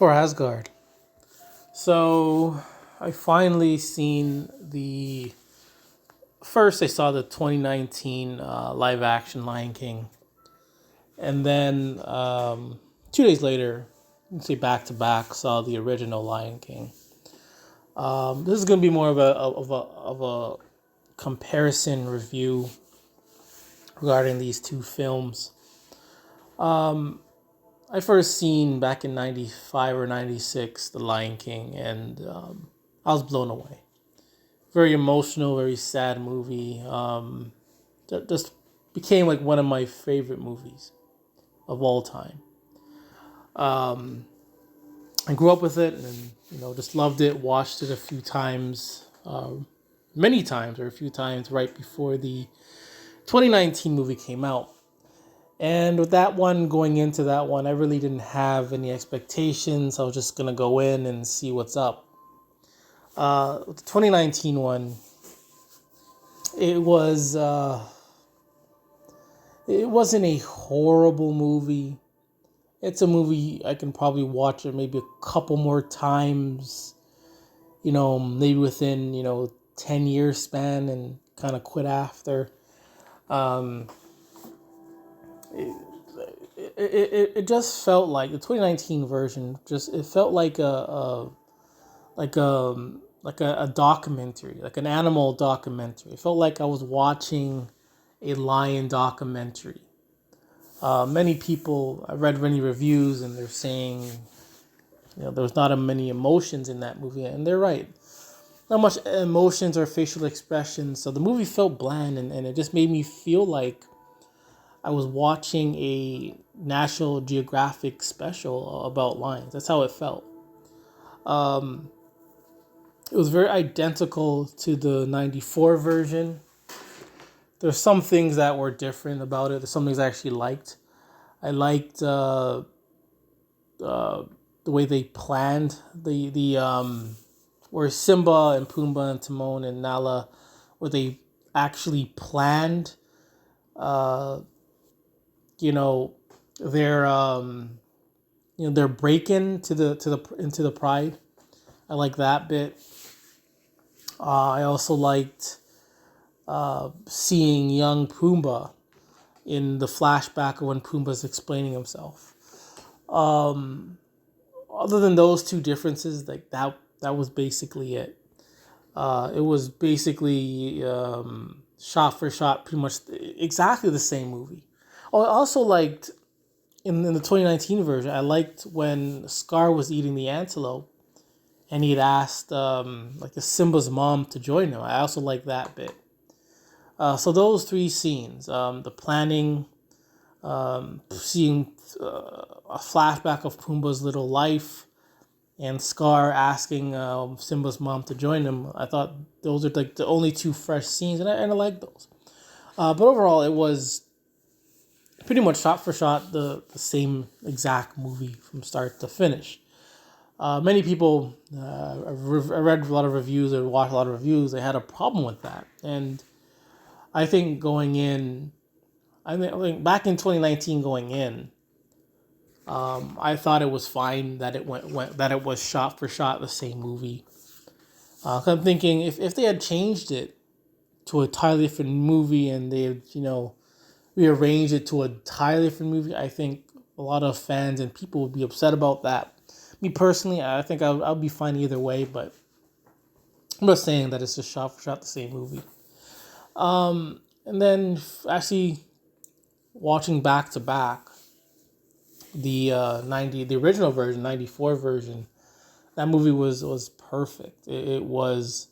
for Asgard. So I finally seen first I saw the 2019 live action Lion King, and then 2 days later, say back to back, saw the original Lion King. This is gonna be more of a comparison review regarding these two films. I first seen back in 95 or 96 The Lion King, and I was blown away. Very emotional, very sad movie. That just became like one of my favorite movies of all time. I grew up with it, and just loved it. Watched it a few times, many times, or a few times right before the 2019 movie came out. And with that one, going into that one, I really didn't have any expectations. I was just gonna go in and see what's up. The 2019 one, it wasn't a horrible movie. It's a movie I can probably watch it maybe a couple more times, maybe within 10-year span, and kind of quit after. It just felt like the 2019 version. It felt like a documentary, like an animal documentary. It felt like I was watching a lion documentary. Many people, I read many reviews, and they're saying, there was not many emotions in that movie, and they're right. Not much emotions or facial expressions, so the movie felt bland, and it just made me feel like I was watching a National Geographic special about lions. That's how it felt. It was very identical to the 94 version. There's some things that were different about it. There's some things I actually liked. I liked the way they planned where Simba and Pumbaa and Timon and Nala, where they actually planned their break into the pride. I like that bit. I also liked seeing young Pumbaa in the flashback of when Pumbaa's explaining himself. Other than those two differences, like that was basically it. It was basically shot for shot, pretty much exactly the same movie. Oh, I also liked in the 2019 version. I liked when Scar was eating the antelope, and he'd asked the Simba's mom to join him. I also liked that bit. So those three scenes, the planning, seeing a flashback of Pumbaa's little life, and Scar asking Simba's mom to join him. I thought those are like the only two fresh scenes, and I like those. But overall, it was pretty much shot for shot the same exact movie from start to finish. Many people, I read a lot of reviews or watched a lot of reviews, they had a problem with that. And I think going in, I think back in 2019 going in, I thought it was fine that it that it was shot for shot the same movie. I'm thinking if they had changed it to a entirely different movie, and they had, rearranged it to a entirely different movie, I think a lot of fans and people would be upset about that. Me personally, I think I'll be fine either way, but I'm just saying that it's just shot for shot the same movie. And then actually watching back to back the original version, 94 version, that movie was perfect. It was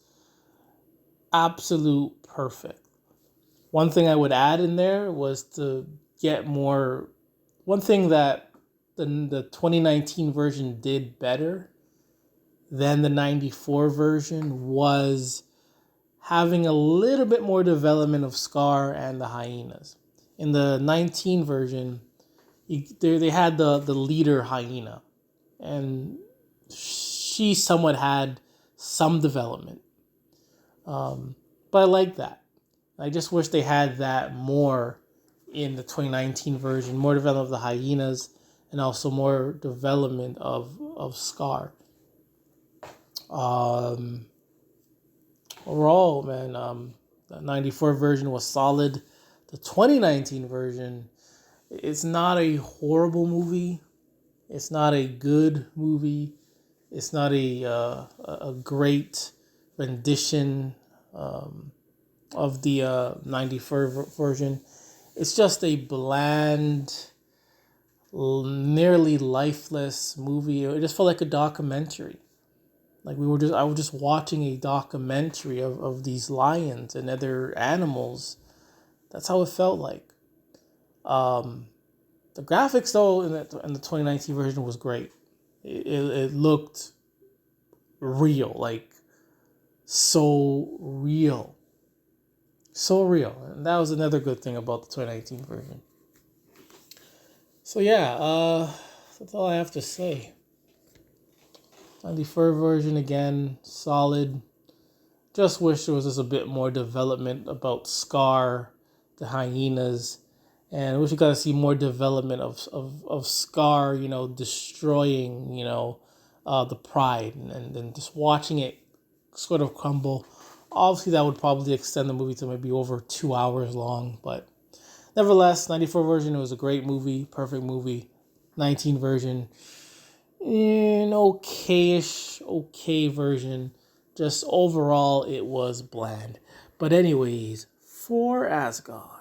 absolute perfect. One thing I would add in there was to get more. One thing that the 2019 version did better than the 94 version was having a little bit more development of Scar and the hyenas. In the 19 version, they had the leader hyena, and she somewhat had some development. But I like that. I just wish they had that more in the 2019 version, more development of the hyenas, and also more development of of Scar. Overall, man, the 94 version was solid. The 2019 version, it's not a horrible movie. It's not a good movie. It's not a great rendition of the 94 version. It's just a bland, nearly lifeless movie. It just felt like a documentary. Like I was just watching a documentary of these lions and other animals. That's how it felt like. The graphics though in the 2019 version was great. It looked real, like so real. So real. And that was another good thing about the 2019 version. So yeah, that's all I have to say. 94 version again, solid. Just wish there was just a bit more development about Scar, the hyenas, and I wish we got to see more development of Scar, destroying, the pride, and then just watching it sort of crumble. Obviously, that would probably extend the movie to maybe over 2 hours long, but nevertheless, 94 version, it was a great movie, perfect movie. 19 version, an okay version. Just overall, it was bland. But anyways, for Asgard.